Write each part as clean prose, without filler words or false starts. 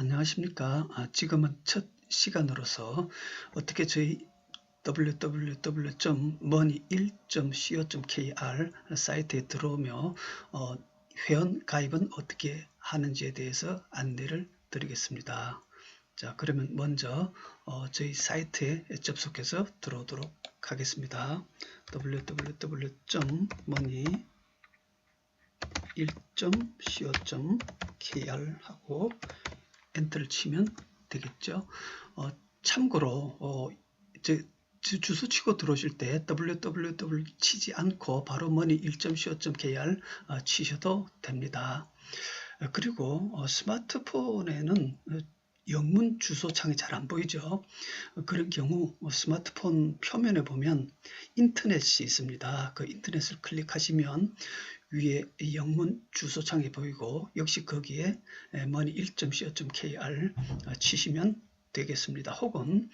안녕하십니까. 지금은 첫 시간으로서 어떻게 저희 www.money1.co.kr 사이트에 들어오며 회원 가입은 어떻게 하는지에 대해서 안내를 드리겠습니다. 자, 그러면 먼저 저희 사이트에 접속해서 들어오도록 하겠습니다. www.money1.co.kr 하고 엔터를 치면 되겠죠. 참고로 주소 치고 들어오실 때 www 치지 않고 바로 money1.co.kr 치셔도 됩니다. 그리고 스마트폰에는 영문 주소창이 잘 안 보이죠. 그런 경우 스마트폰 표면에 보면 인터넷이 있습니다. 그 인터넷을 클릭하시면 위에 영문 주소창이 보이고 역시 거기에 money1.co.kr 치시면 되겠습니다. 혹은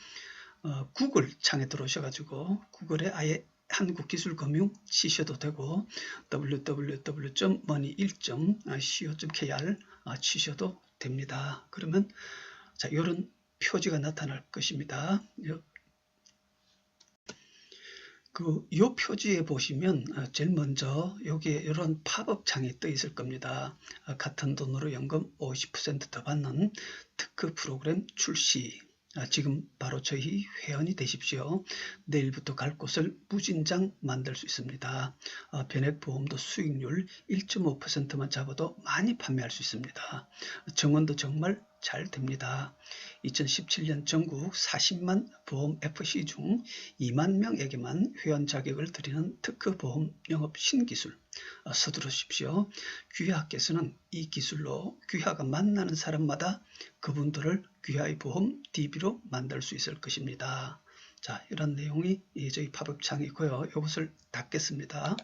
구글 창에 들어오셔가지고 구글에 아예 한국기술금융 치셔도 되고 www.money1.co.kr 치셔도 됩니다. 그러면 자, 이런 표지가 나타날 것입니다. 이 표지에 보시면 제일 먼저 여기에 이런 팝업 창이 떠 있을 겁니다. 같은 돈으로 연금 50% 더 받는 특급 프로그램 출시. 지금 바로 저희 회원이 되십시오. 내일부터 갈 곳을 무진장 만들 수 있습니다. 변액보험도 수익률 1.5%만 잡아도 많이 판매할 수 있습니다. 정원도 정말 잘 됩니다. 2017년 전국 40만 보험 FC 중 2만 명에게만 회원 자격을 드리는 특허보험 영업 신기술 서두르십시오. 귀하께서는 이 기술로 귀하가 만나는 사람마다 그분들을 귀하의 보험 DB로 만들 수 있을 것입니다. 자, 이런 내용이 저희 팝업창이고요. 이것을 닫겠습니다.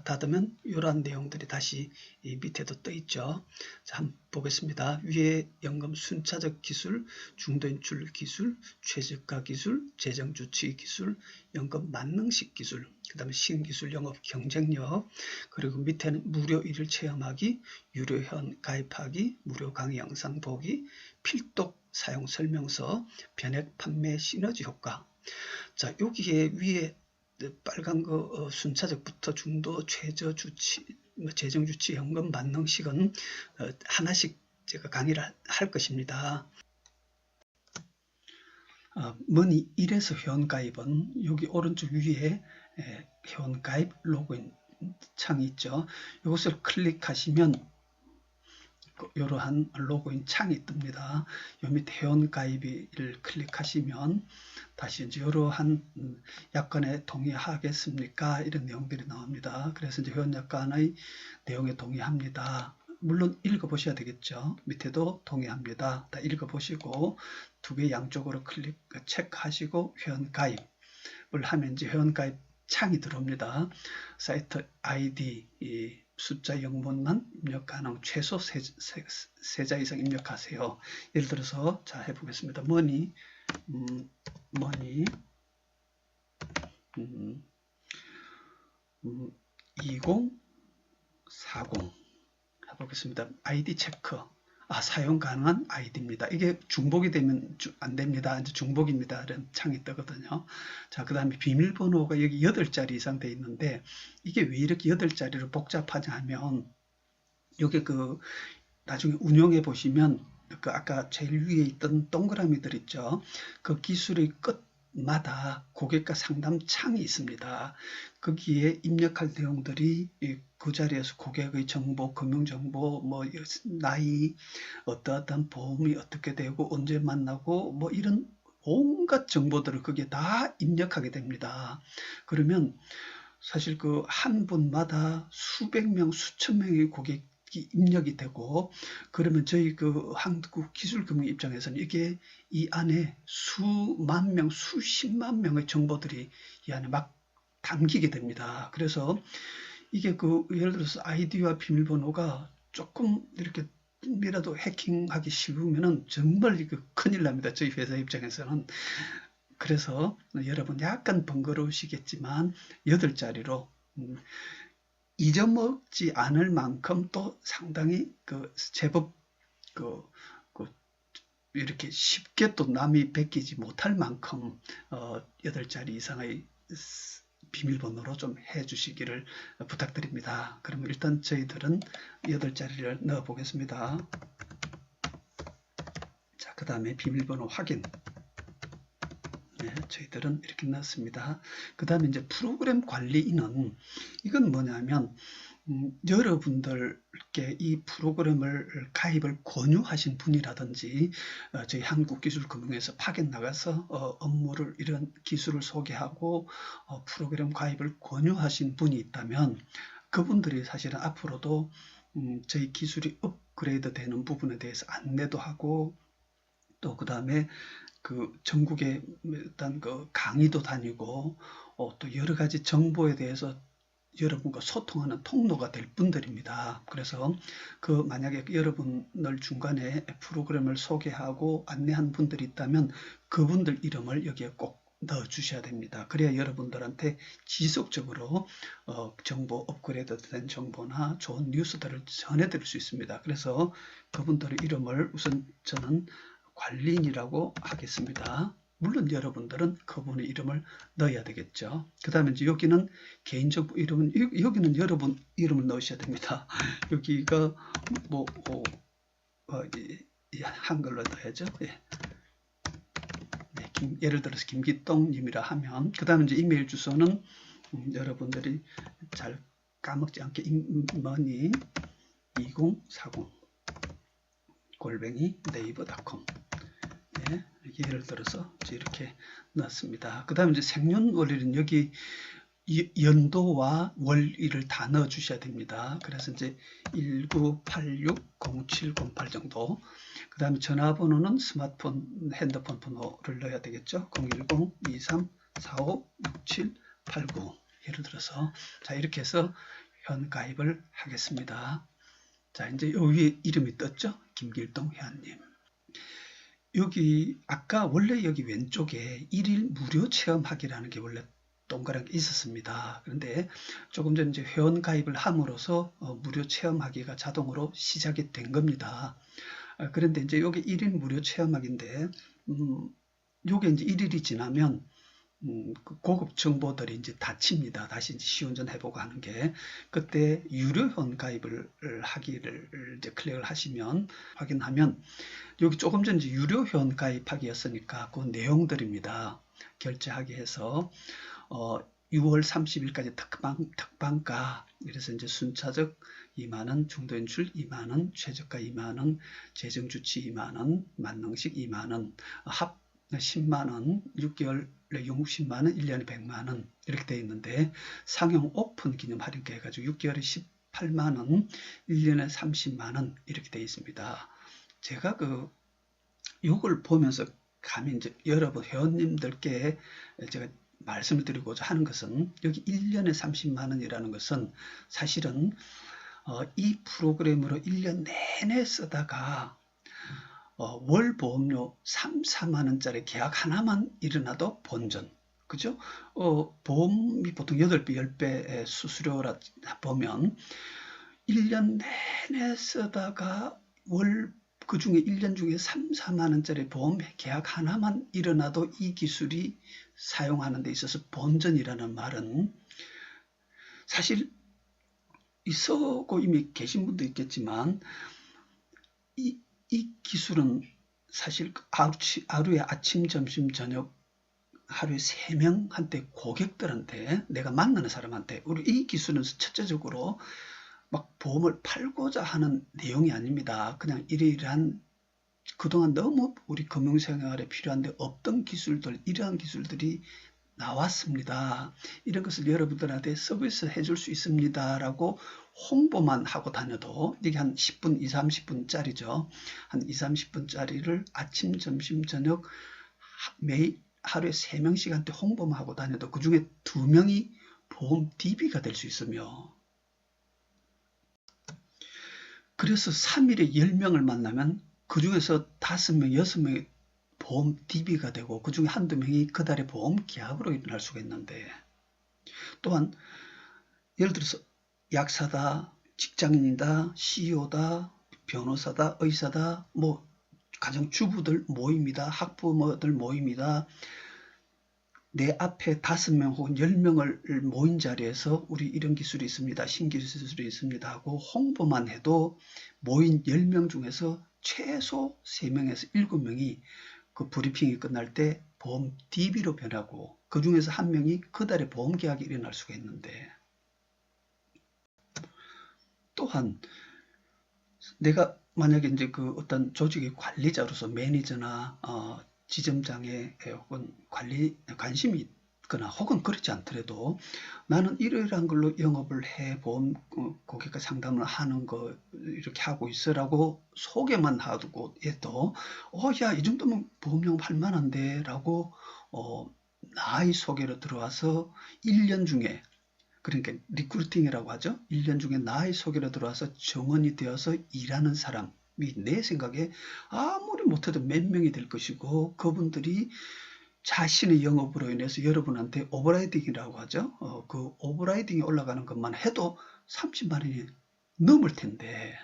닫으면 이러한 내용들이 다시 밑에도 떠 있죠. 자, 한번 보겠습니다. 위에 연금 순차적 기술, 중도인출 기술, 최저가 기술, 재정주치 기술, 연금 만능식 기술, 그 다음에 신기술 영업 경쟁력, 그리고 밑에는 무료 1일 체험하기, 유료회원 가입하기, 무료 강의 영상 보기, 필독 사용 설명서, 변액 판매 시너지 효과. 자, 여기에 위에 빨간 거 순차적부터 중도, 최저주치, 재정주치, 연금 만능식은 하나씩 제가 강의를 할 것입니다. 머니 1에서 회원가입은 여기 오른쪽 위에 회원가입 로그인 창이 있죠. 이것을 클릭하시면 이러한 로그인 창이 뜹니다. 요 밑에 회원가입을 클릭하시면 다시 이제 이러한 약관에 동의하겠습니까? 이런 내용들이 나옵니다. 그래서 이제 회원약관의 내용에 동의합니다. 물론 읽어보셔야 되겠죠. 밑에도 동의합니다. 다 읽어보시고 두 개 양쪽으로 체크하시고 회원가입을 하면 이제 회원가입 창이 들어옵니다. 사이트 아이디 숫자 영문만 입력 가능, 최소 3자 이상 입력하세요. 예를 들어서 자 해보겠습니다. 머니 2040 해보겠습니다. 아이디 체크. 사용 가능한 아이디입니다. 이게 중복이 되면 안 됩니다. 이제 중복입니다. 이런 창이 뜨거든요. 자, 그 다음에 비밀번호가 여기 8자리 이상 돼 있는데 이게 왜 이렇게 8자리로 복잡하냐 하면 여기 나중에 운영해 보시면 아까 제일 위에 있던 동그라미들 있죠. 그 기술의 끝마다 고객과 상담 창이 있습니다. 거기에 입력할 내용들이 그 자리에서 고객의 정보, 금융정보, 나이, 어떠한 보험이 어떻게 되고 언제 만나고 이런 온갖 정보들을 거기에 다 입력하게 됩니다. 그러면 사실 한 분마다 수백 명, 수천 명의 고객이 입력이 되고 그러면 저희 한국기술금융 입장에서는 이게 이 안에 수만 명, 수십만 명의 정보들이 이 안에 막 담기게 됩니다. 그래서 이게 예를 들어서 아이디와 비밀번호가 조금 이렇게 이라도 해킹하기 쉬우면은 정말 큰일 납니다. 저희 회사 입장에서는. 그래서 여러분 약간 번거로우시겠지만 8자리로 잊어먹지 않을 만큼 또 상당히 제법 이렇게 쉽게 또 남이 베끼지 못할 만큼 8자리 이상의 비밀번호로 좀 해주시기를 부탁드립니다. 그럼 일단 저희들은 8자리를 넣어 보겠습니다. 자, 그 다음에 비밀번호 확인. 네, 저희들은 이렇게 넣었습니다. 그 다음에 이제 프로그램 관리인은 이건 뭐냐면 여러분들께 이 프로그램을 가입을 권유하신 분이라든지 저희 한국기술금융에서 파견 나가서 업무를 이런 기술을 소개하고 프로그램 가입을 권유하신 분이 있다면 그분들이 사실은 앞으로도 저희 기술이 업그레이드 되는 부분에 대해서 안내도 하고 또 그 다음에 그 전국에 일단 그 강의도 다니고 또 여러 가지 정보에 대해서 여러분과 소통하는 통로가 될 분들입니다. 그래서 그 만약에 여러분을 중간에 프로그램을 소개하고 안내한 분들이 있다면 그분들 이름을 여기에 꼭 넣어 주셔야 됩니다. 그래야 여러분들한테 지속적으로 정보 업그레이드 된 정보나 좋은 뉴스들을 전해드릴 수 있습니다. 그래서 그분들의 이름을 우선 저는 관리인이라고 하겠습니다. 물론 여러분들은 그분의 이름을 넣어야 되겠죠. 그 다음에 이제 여기는 개인정보 이름은, 여기는 여러분 이름을 넣으셔야 됩니다. 여기가 뭐, 한글로 넣어야죠. 예. 네, 예를 들어서 김기똥님이라 하면, 그 다음에 이제 이메일 주소는 여러분들이 잘 까먹지 않게 임머니 2040 골뱅이 네이버.com 예, 예를 들어서 이렇게 넣었습니다. 그 다음에 이제 생년월일은 여기 연도와 월일을 다 넣어 주셔야 됩니다. 그래서 이제 19860708 정도. 그 다음에 전화번호는 스마트폰, 핸드폰 번호를 넣어야 되겠죠. 010-2345-6789 예를 들어서 자 이렇게 해서 현 가입을 하겠습니다. 자 이제 여기 이름이 떴죠. 김길동 회원님. 여기 아까 원래 여기 왼쪽에 1일 무료 체험하기라는 게 원래 동그란 게 있었습니다. 그런데 조금 전에 이제 회원 가입을 함으로써 무료 체험하기가 자동으로 시작이 된 겁니다. 그런데 이제 여기 1일 무료 체험하기인데 요게 이제 1일이 지나면 그 고급 정보들이 이제 닫힙니다. 다시 이제 시운전 해보고 하는 게 그때 유료회원 가입을 하기를 이제 클릭을 하시면 확인하면 여기 조금 전 이제 유료회원 가입하기였으니까 그 내용들입니다. 결제하기 해서 6월 30일까지 특방가 그래서 이제 순차적 2만원, 중도인출 2만원, 최저가 2만원, 재정주치 2만원, 만능식 2만원, 합 10만원, 6개월 60만원, 1년에 100만원 이렇게 되어 있는데 상용 오픈 기념 할인가 해가지고 6개월에 18만원, 1년에 30만원 이렇게 되어 있습니다. 제가 요걸 보면서 감히 이제 여러분 회원님들께 제가 말씀을 드리고자 하는 것은 여기 1년에 30만원이라는 것은 사실은 이 프로그램으로 1년 내내 쓰다가 월 보험료 3, 4만원짜리 계약 하나만 일어나도 본전. 그죠? 보험이 보통 8배, 10배 수수료라 보면 1년 내내 쓰다가 그 중에 1년 중에 3, 4만원짜리 보험 계약 하나만 일어나도 이 기술이 사용하는 데 있어서 본전이라는 말은 사실 있었고 이미 계신 분도 있겠지만 이 기술은 사실 하루에 아침, 점심, 저녁 하루에 3명한테 고객들한테 내가 만나는 사람한테 우리 이 기술은 첫째적으로 막 보험을 팔고자 하는 내용이 아닙니다. 그냥 이러이러한 그동안 너무 우리 금융생활에 필요한데 없던 기술들 이러한 기술들이 나왔습니다. 이런 것을 여러분들한테 서비스 해줄 수 있습니다. 라고 홍보만 하고 다녀도 이게 한 10분, 20, 30분짜리죠. 한 20, 30분짜리를 아침, 점심, 저녁 매일 하루에 3명씩한테 홍보만 하고 다녀도 그 중에 2명이 보험 DB가 될 수 있으며 그래서 3일에 10명을 만나면 그 중에서 5명, 6명이 보험 DB가 되고 그 중에 한두 명이 그 달에 보험 계약으로 일어날 수가 있는데 또한 예를 들어서 약사다, 직장인이다, CEO다, 변호사다, 의사다, 뭐 가정주부들 모입니다. 학부모들 모입니다. 내 앞에 5명 혹은 10명을 모인 자리에서 우리 이런 기술이 있습니다. 신기술이 있습니다 하고 홍보만 해도 모인 10명 중에서 최소 3명에서 7명이 그 브리핑이 끝날 때 보험 DB로 변하고 그 중에서 한 명이 그달에 보험 계약이 일어날 수가 있는데, 또한 내가 만약에 이제 그 어떤 조직의 관리자로서 매니저나 지점장에 혹은 관심이 있거나 혹은 그렇지 않더라도 나는 이러이러한 걸로 영업을 해 보험 고객과 상담을 하는 거 이렇게 하고 있어라고 소개만 하고 해도 야, 이 정도면 보험 영업 할 만한데 라고 나의 소개로 들어와서 1년 중에, 그러니까 리크루팅이라고 하죠. 1년 중에 나의 소개로 들어와서 정원이 되어서 일하는 사람이 내 생각에 아무리 못해도 몇 명이 될 것이고, 그분들이 자신의 영업으로 인해서 여러분한테 오버라이딩이라고 하죠. 그 오버라이딩이 올라가는 것만 해도 30만 원이 넘을 텐데,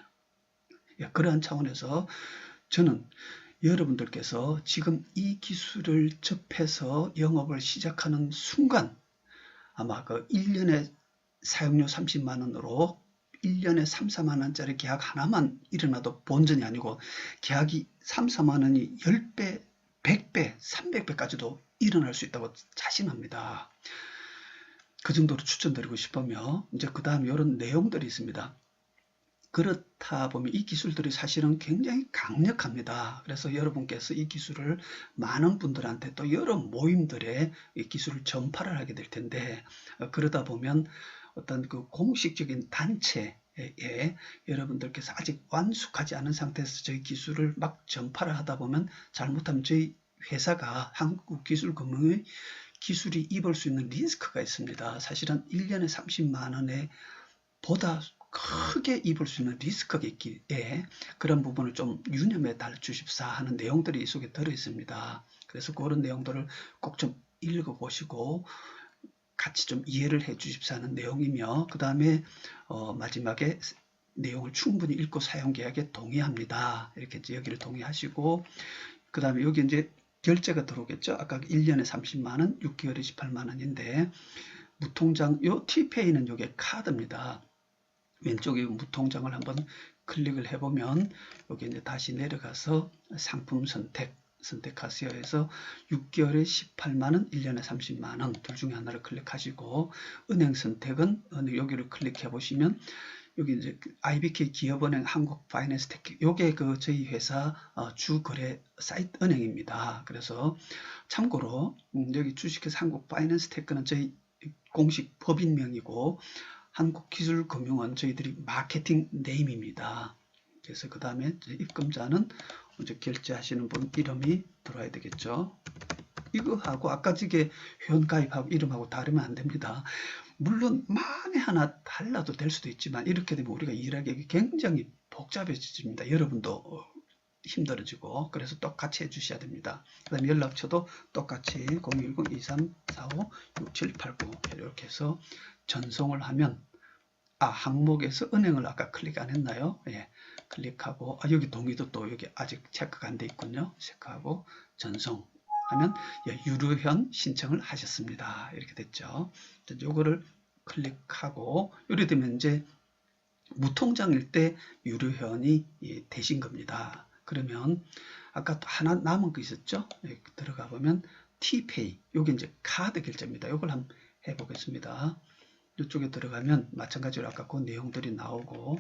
그러한 차원에서 저는 여러분들께서 지금 이 기술을 접해서 영업을 시작하는 순간 아마 그 1년에 사용료 30만 원으로 1년에 3, 4만 원짜리 계약 하나만 일어나도 본전이 아니고 계약이 3, 4만 원이 10배, 100배, 300배까지도 일어날 수 있다고 자신합니다. 그 정도로 추천드리고 싶으며, 이제 그 다음 이런 내용들이 있습니다. 그렇다 보면 이 기술들이 사실은 굉장히 강력합니다. 그래서 여러분께서 이 기술을 많은 분들한테 또 여러 모임들에 이 기술을 전파를 하게 될 텐데, 그러다 보면 어떤 그 공식적인 단체에 여러분들께서 아직 완숙하지 않은 상태에서 저희 기술을 막 전파를 하다 보면 잘못하면 저희 회사가 한국기술금융의 기술이 입을 수 있는 리스크가 있습니다. 사실은 1년에 30만 원에 보다 크게 입을 수 있는 리스크가 있기에 그런 부분을 좀 유념해 달 주십사 하는 내용들이 이 속에 들어 있습니다. 그래서 그런 내용들을 꼭 좀 읽어보시고 같이 좀 이해를 해 주십사 하는 내용이며, 그 다음에 마지막에 내용을 충분히 읽고 사용 계약에 동의합니다. 이렇게 여기를 동의하시고, 그 다음에 여기 이제 결제가 들어오겠죠. 아까 1년에 30만 원, 6개월에 18만 원인데, 무통장, 요 T페이는 요게 카드입니다. 왼쪽에 무통장을 한번 클릭을 해보면 여기 이제 다시 내려가서 상품 선택하세요 해서 6개월에 18만 원, 1년에 30만 원 둘 중에 하나를 클릭하시고, 은행 선택은 여기를 클릭해 보시면 여기 이제 IBK 기업은행 한국 파이낸스 테크, 요게 그 저희 회사 주 거래 사이트 은행입니다. 그래서 참고로 여기 주식회사 한국 파이낸스 테크는 저희 공식 법인명이고 한국기술금융원 저희들이 마케팅 네임입니다. 그래서 그 다음에 입금자는 먼저 결제하시는 분 이름이 들어야 되겠죠. 이거하고 아까 저게 회원가입하고 이름하고 다르면 안 됩니다. 물론 만에 하나 달라도 될 수도 있지만 이렇게 되면 우리가 일하기 굉장히 복잡해집니다. 여러분도 힘들어지고, 그래서 똑같이 해주셔야 됩니다. 그 다음에 연락처도 똑같이 010-2345-6789 이렇게 해서 전송을 하면, 항목에서 은행을 아까 클릭 안 했나요? 예, 클릭하고, 여기 동의도 또 여기 아직 체크가 안 돼 있군요. 체크하고 전송하면 유료현 신청을 하셨습니다. 이렇게 됐죠. 요거를 클릭하고, 이렇게 되면 이제 무통장일 때 유료현이 되신 겁니다. 그러면 아까 또 하나 남은 거 있었죠? 여기 들어가 보면 T페이, 요게 이제 카드 결제입니다. 요걸 한번 해보겠습니다. 이쪽에 들어가면 마찬가지로 아까 그 내용들이 나오고,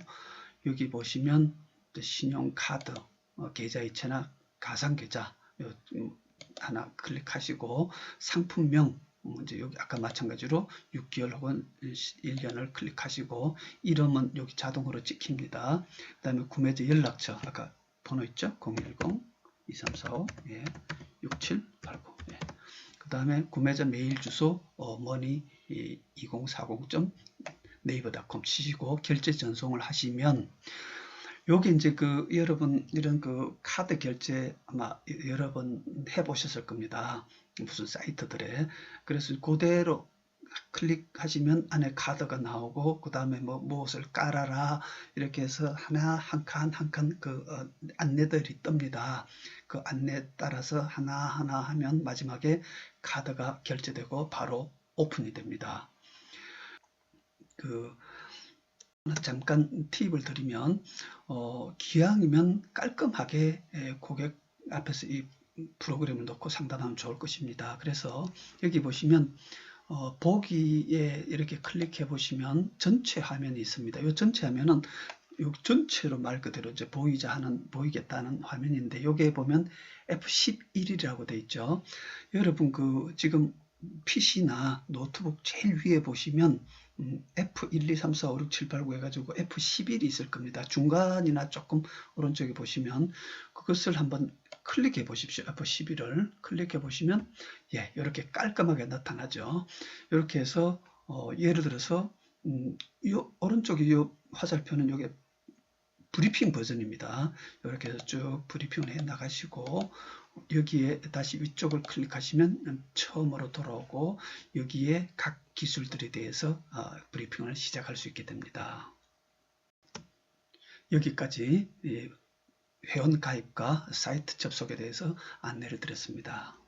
여기 보시면 신용카드, 계좌이체나 가상계좌 하나 클릭하시고, 상품명 이제 여기 아까 마찬가지로 6개월 혹은 1년을 클릭하시고, 이름은 여기 자동으로 찍힙니다. 그 다음에 구매자 연락처 아까 번호 있죠? 010-2345 6789. 그 다음에 구매자 메일 주소 money2040.naver.com 치시고 결제 전송을 하시면, 요게 이제 그 여러분 이런 그 카드 결제 아마 여러 번 해보셨을 겁니다. 무슨 사이트들에. 그래서 그대로 클릭하시면 안에 카드가 나오고 그 다음에 뭐 무엇을 깔아라 이렇게 해서 하나 한 칸 한 칸 그 안내들이 뜹니다. 그 안내에 따라서 하나하나 하면 마지막에 카드가 결제되고 바로 오픈이 됩니다. 잠깐 팁을 드리면 기왕이면 깔끔하게 고객 앞에서 이 프로그램을 넣고 상담하면 좋을 것입니다. 그래서 여기 보시면 보기에 이렇게 클릭해 보시면 전체 화면이 있습니다. 이 전체 화면은 요 전체로 말 그대로 이제 보이겠다는 화면인데 여기에 보면 F11이라고 되어 있죠. 여러분 지금 PC나 노트북 제일 위에 보시면 F1, 2, 3, 4, 5, 6, 7, 8, 9 해가지고 F11이 있을 겁니다. 중간이나 조금 오른쪽에 보시면 그것을 한번 클릭해 보십시오. F11을 클릭해 보시면 이렇게 깔끔하게 나타나죠. 이렇게 해서 예를 들어서 요 오른쪽에 요 화살표는 요게 브리핑 버전입니다. 이렇게 해서 쭉 브리핑을 해 나가시고 여기에 다시 위쪽을 클릭하시면 처음으로 돌아오고 여기에 각 기술들에 대해서 브리핑을 시작할 수 있게 됩니다. 여기까지 회원 가입과 사이트 접속에 대해서 안내를 드렸습니다.